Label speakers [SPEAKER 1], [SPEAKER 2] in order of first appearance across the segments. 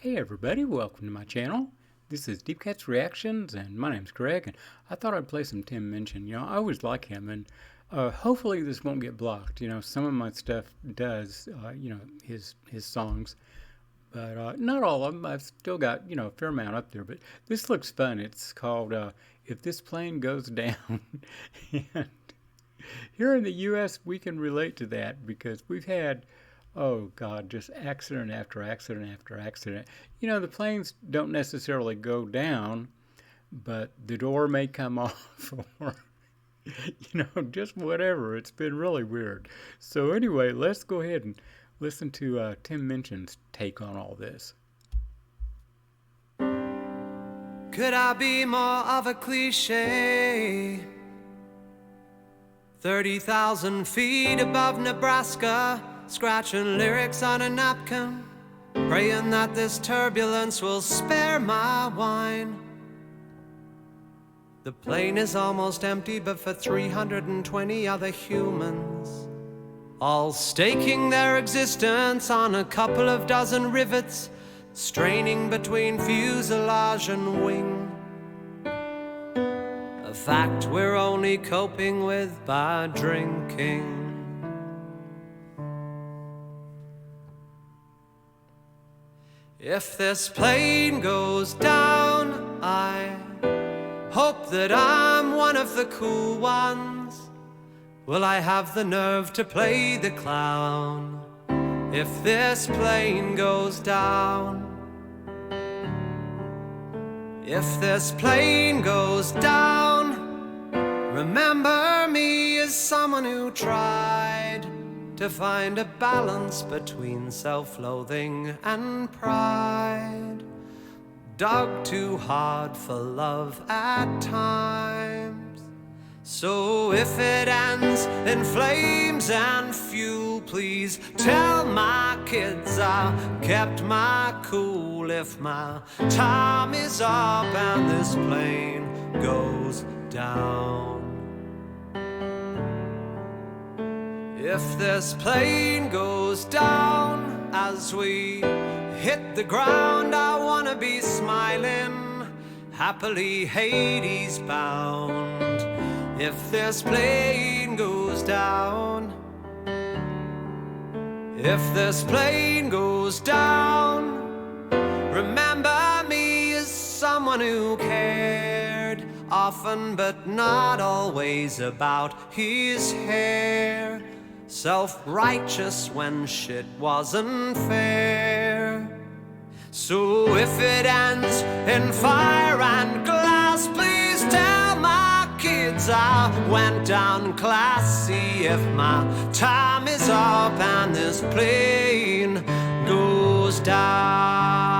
[SPEAKER 1] Hey everybody, welcome to my channel. This is Deep Cat's Reactions, and my name's Greg, and I thought I'd play some Tim Minchin. I always like him, and hopefully this won't get blocked. Some of my stuff does, his songs, but not all of them. I've still got, a fair amount up there, but this looks fun. It's called If This Plane Goes Down. And here in the U.S., we can relate to that because we've had, oh God, just accident after accident after accident. The planes don't necessarily go down, but the door may come off or, just whatever. It's been really weird. So anyway, let's go ahead and listen to Tim Minchin's take on all this.
[SPEAKER 2] Could I be more of a cliche? 30,000 feet above Nebraska, scratching lyrics on a napkin, praying that this turbulence will spare my wine. The plane is almost empty, but for 320 other humans, all staking their existence on a couple of dozen rivets, straining between fuselage and wing. A fact we're only coping with by drinking. If this plane goes down, I hope that I'm one of the cool ones. Will I have the nerve to play the clown if this plane goes down? If this plane goes down, remember me as someone who tried to find a balance between self-loathing and pride, dug too hard for love at times. So if it ends in flames and fuel, please tell my kids I kept my cool. If my time is up and this plane goes down. If this plane goes down as we hit the ground, I wanna be smiling, happily Hades bound. If this plane goes down, if this plane goes down, remember me as someone who cared, often but not always, about his hair. Self-righteous when shit wasn't fair. So if it ends in fire and glass, please tell my kids I went down classy. If my time is up and this plane goes down.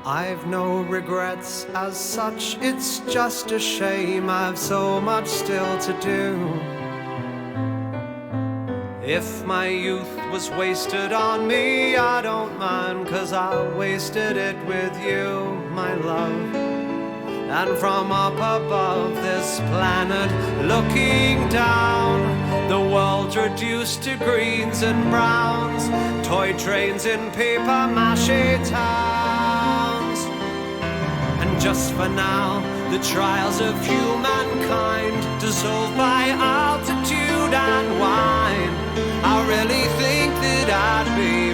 [SPEAKER 2] I've no regrets as such, it's just a shame I've so much still to do. If my youth was wasted on me, I don't mind, 'cause I wasted it with you, my love. And from up above this planet looking down, the world's reduced to greens and browns, toy trains in paper mache towns. And just for now, the trials of humankind dissolved by altitude and wine. I really think that I'd be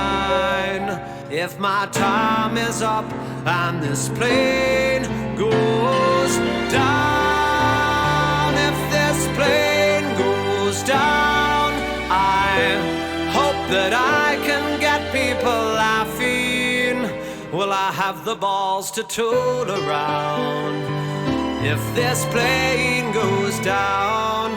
[SPEAKER 2] fine if my time is up and this plane goes down. If this plane goes down, I hope that I can get people laughing. Will I have the balls to tool around if this plane goes down?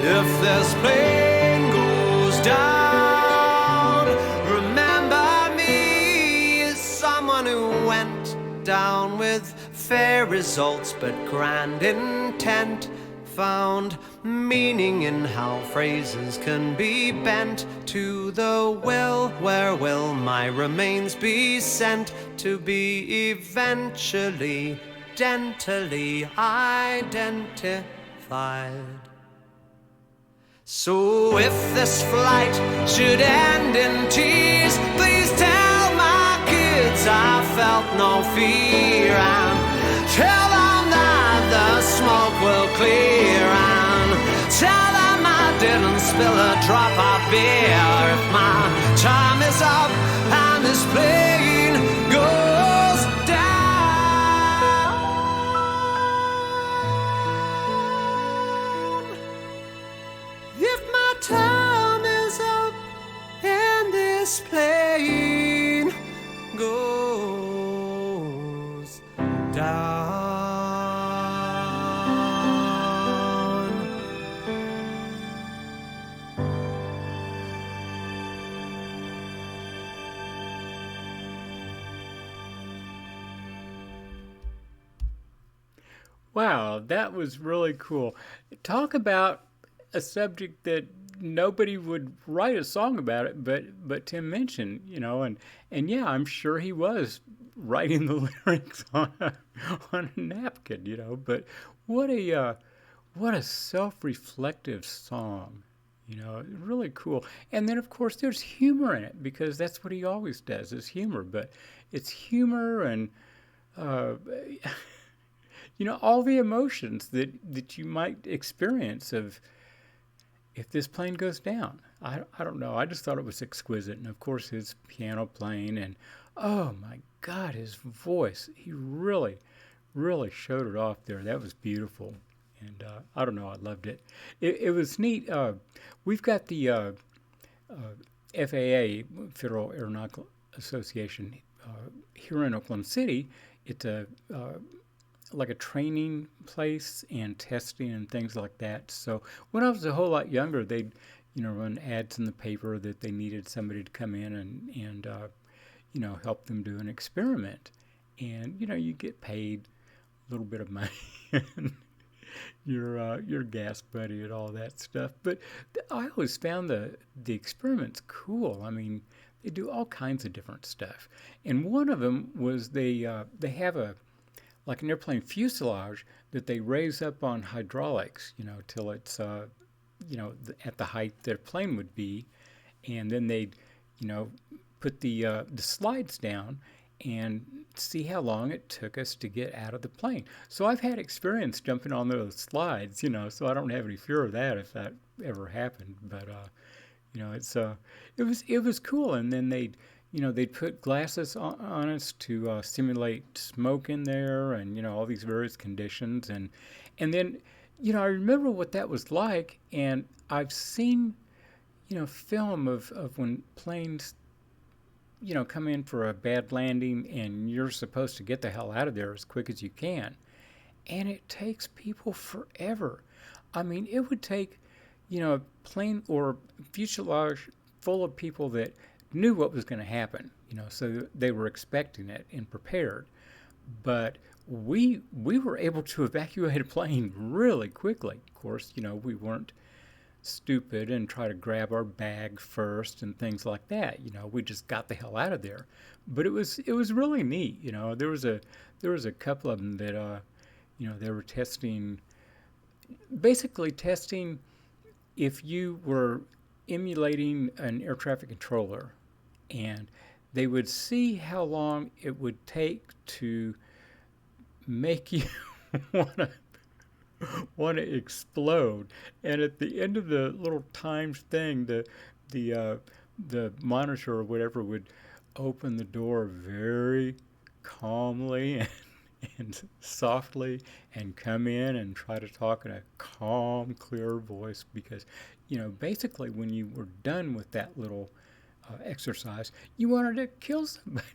[SPEAKER 2] If this plane goes down, remember me as someone who went down with fair results but grand intent, found meaning in how phrases can be bent to the will, where will my remains be sent to be eventually dentally identified. So if this flight should end in tears, please tell my kids I felt no fear, and tell them that the smoke will clear, and tell them I didn't spill a drop of beer. If my time is up and this plane goes down, if my time is up and this plane goes down.
[SPEAKER 1] Wow, that was really cool. Talk about a subject that nobody would write a song about it, but Tim Minchin, and yeah, I'm sure he was writing the lyrics on a napkin, But what a self-reflective song, really cool. And then of course there's humor in it because that's what he always does is humor, but it's humor and uh, all the emotions that you might experience of if this plane goes down. I don't know. I just thought it was exquisite. And of course, his piano playing and oh my God, his voice. He really, really showed it off there. That was beautiful. And I don't know. I loved it. It was neat. We've got the FAA, Federal Aeronautical Association, here in Oklahoma City. It's like a training place and testing and things like that. So when I was a whole lot younger, they'd run ads in the paper that they needed somebody to come in and help them do an experiment. And you get paid a little bit of money and your gas buddy and all that stuff. But I always found the experiments cool. I mean, they do all kinds of different stuff. And one of them was they have like an airplane fuselage that they raise up on hydraulics, till it's, at the height that a plane would be. And then they'd, put the slides down and see how long it took us to get out of the plane. So I've had experience jumping on those slides, so I don't have any fear of that if that ever happened. But, it was cool. And then they'd put glasses on us to simulate smoke in there and, all these various conditions. And then, I remember what that was like. And I've seen, film of when planes, come in for a bad landing and you're supposed to get the hell out of there as quick as you can. And it takes people forever. I mean, it would take, a plane or fuselage full of people that knew what was going to happen, so they were expecting it and prepared. But we were able to evacuate a plane really quickly. Of course, we weren't stupid and try to grab our bag first and things like that. We just got the hell out of there. But it was really neat. There was a couple of them that they were basically testing if you were emulating an air traffic controller, and they would see how long it would take to make you want to explode. And at the end of the little times thing, the monitor or whatever would open the door very calmly and softly and come in and try to talk in a calm, clear voice because, basically when you were done with that little exercise, you wanted to kill somebody.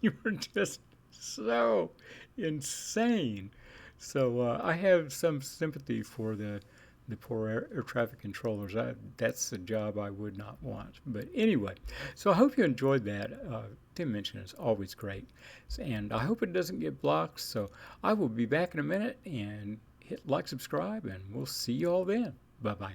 [SPEAKER 1] You were just so insane. So I have some sympathy for the poor air traffic controllers. That's a job I would not want. But anyway, so I hope you enjoyed that. Tim Minchin is always great. And I hope it doesn't get blocked. So I will be back in a minute and hit like, subscribe, and we'll see you all then. Bye-bye.